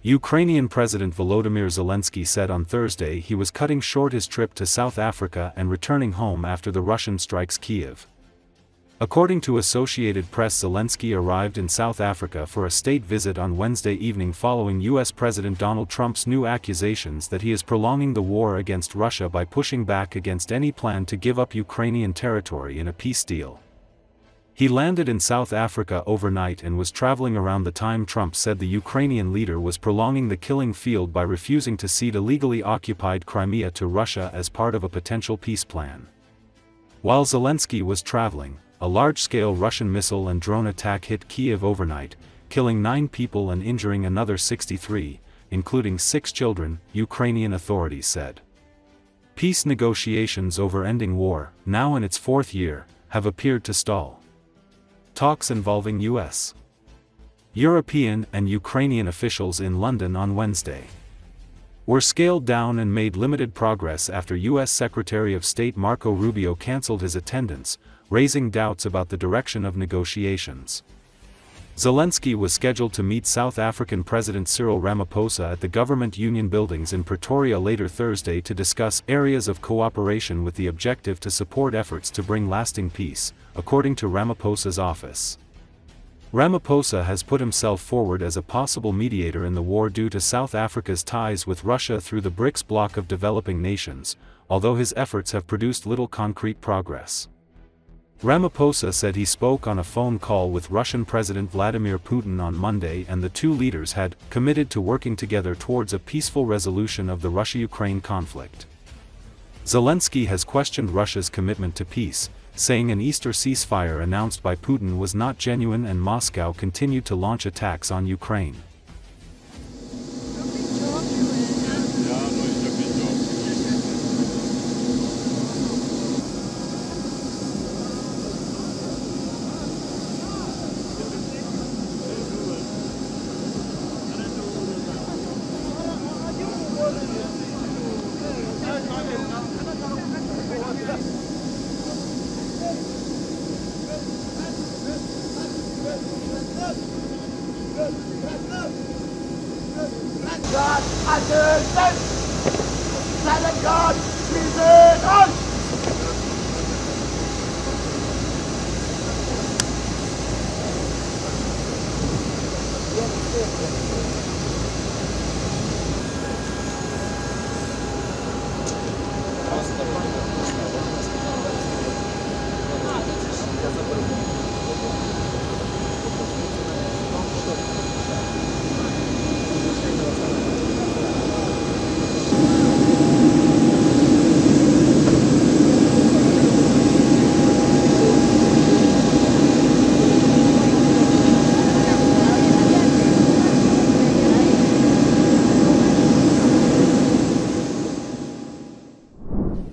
Ukrainian President Volodymyr Zelenskyy said on Thursday he was cutting short his trip to South Africa and returning home after the Russian strikes Kiev. According to Associated Press, Zelenskyy arrived in South Africa for a state visit on Wednesday evening following U.S. President Donald Trump's new accusations that he is prolonging the war against Russia by pushing back against any plan to give up Ukrainian territory in a peace deal. He landed in South Africa overnight and was traveling around the time Trump said the Ukrainian leader was prolonging the killing field by refusing to cede illegally occupied Crimea to Russia as part of a potential peace plan. While Zelenskyy was traveling, a large-scale Russian missile and drone attack hit Kiev overnight, killing 9 people and injuring another 63, including 6 children, Ukrainian authorities said. Peace negotiations over ending war, now in its 4th year, have appeared to stall. Talks involving U.S., European and Ukrainian officials in London on Wednesday were scaled down and made limited progress after U.S. Secretary of State Marco Rubio canceled his attendance, raising doubts about the direction of negotiations. Zelenskyy was scheduled to meet South African President Cyril Ramaphosa at the government union buildings in Pretoria later Thursday to discuss areas of cooperation with the objective to support efforts to bring lasting peace, according to Ramaphosa's office. Ramaphosa has put himself forward as a possible mediator in the war due to South Africa's ties with Russia through the BRICS bloc of developing nations, although his efforts have produced little concrete progress. Ramaphosa said he spoke on a phone call with Russian President Vladimir Putin on Monday and the two leaders had committed to working together towards a peaceful resolution of the Russia-Ukraine conflict. Zelenskyy has questioned Russia's commitment to peace, saying an Easter ceasefire announced by Putin was not genuine and Moscow continued to launch attacks on Ukraine.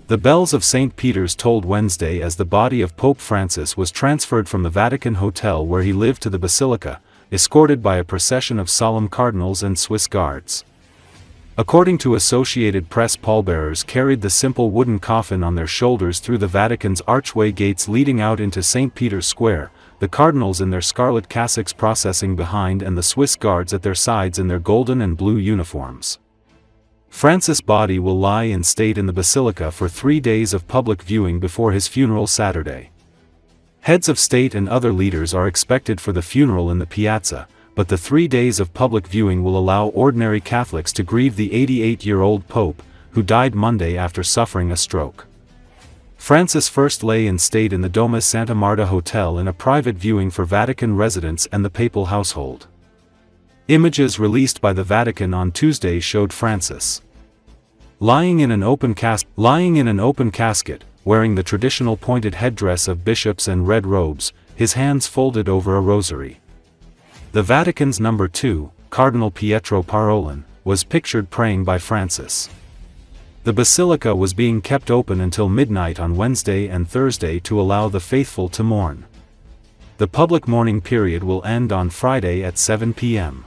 The bells of St. Peter's tolled Wednesday as the body of Pope Francis was transferred from the Vatican hotel where he lived to the Basilica, escorted by a procession of solemn cardinals and Swiss guards. According to Associated Press, pallbearers carried the simple wooden coffin on their shoulders through the Vatican's archway gates leading out into St. Peter's Square, the cardinals in their scarlet cassocks processing behind and the Swiss guards at their sides in their golden and blue uniforms. Francis' body will lie in state in the Basilica for 3 days of public viewing before his funeral Saturday. Heads of state and other leaders are expected for the funeral in the Piazza, but the 3 days of public viewing will allow ordinary Catholics to grieve the 88-year-old Pope, who died Monday after suffering a stroke. Francis first lay in state in the Doma Santa Marta Hotel in a private viewing for Vatican residents and the papal household. Images released by the Vatican on Tuesday showed Francis lying in an open casket, wearing the traditional pointed headdress of bishops and red robes, his hands folded over a rosary. The Vatican's number 2, Cardinal Pietro Parolin, was pictured praying by Francis. The Basilica was being kept open until midnight on Wednesday and Thursday to allow the faithful to mourn. The public mourning period will end on Friday at 7 p.m.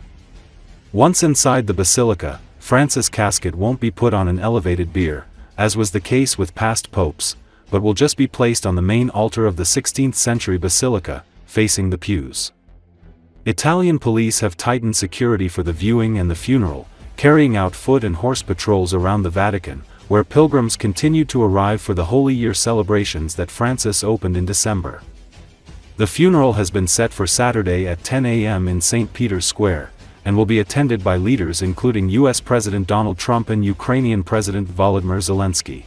Once inside the Basilica, Francis' casket won't be put on an elevated bier, as was the case with past popes, but will just be placed on the main altar of the 16th-century basilica, facing the pews. Italian police have tightened security for the viewing and the funeral, carrying out foot and horse patrols around the Vatican, where pilgrims continue to arrive for the Holy Year celebrations that Francis opened in December. The funeral has been set for Saturday at 10 a.m. in St. Peter's Square, and will be attended by leaders including U.S. President Donald Trump and Ukrainian President Volodymyr Zelenskyy.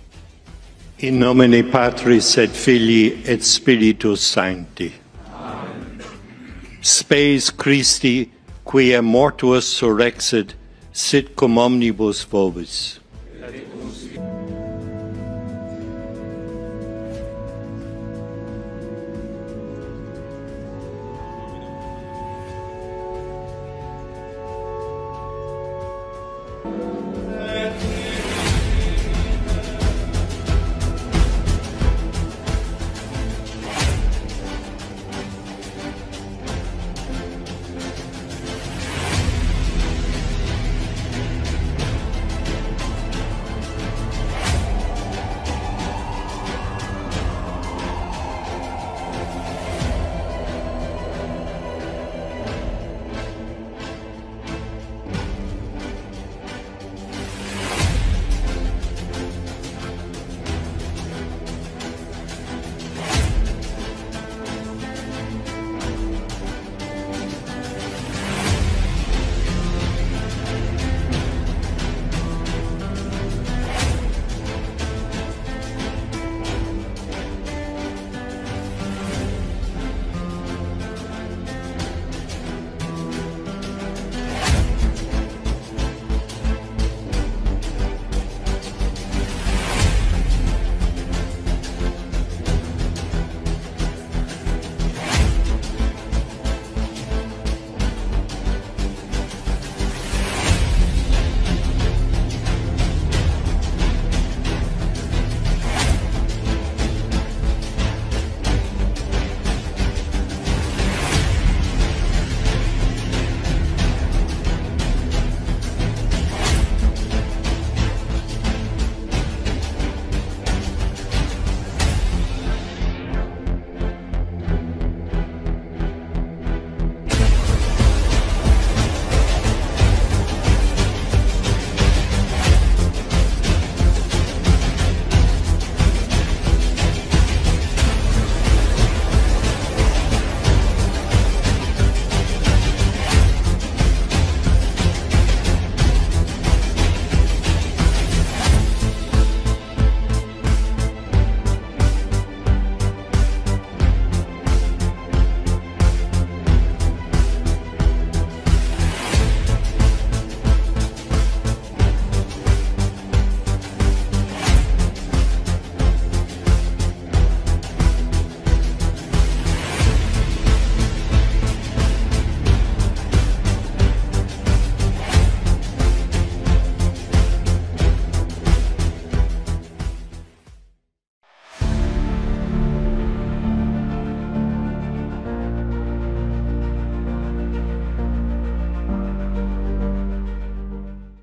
In nomine Patris et Filii et Spiritus Sancti. Amen. Spes Christi, quia mortuus surrexit, sit cum omnibus vobis.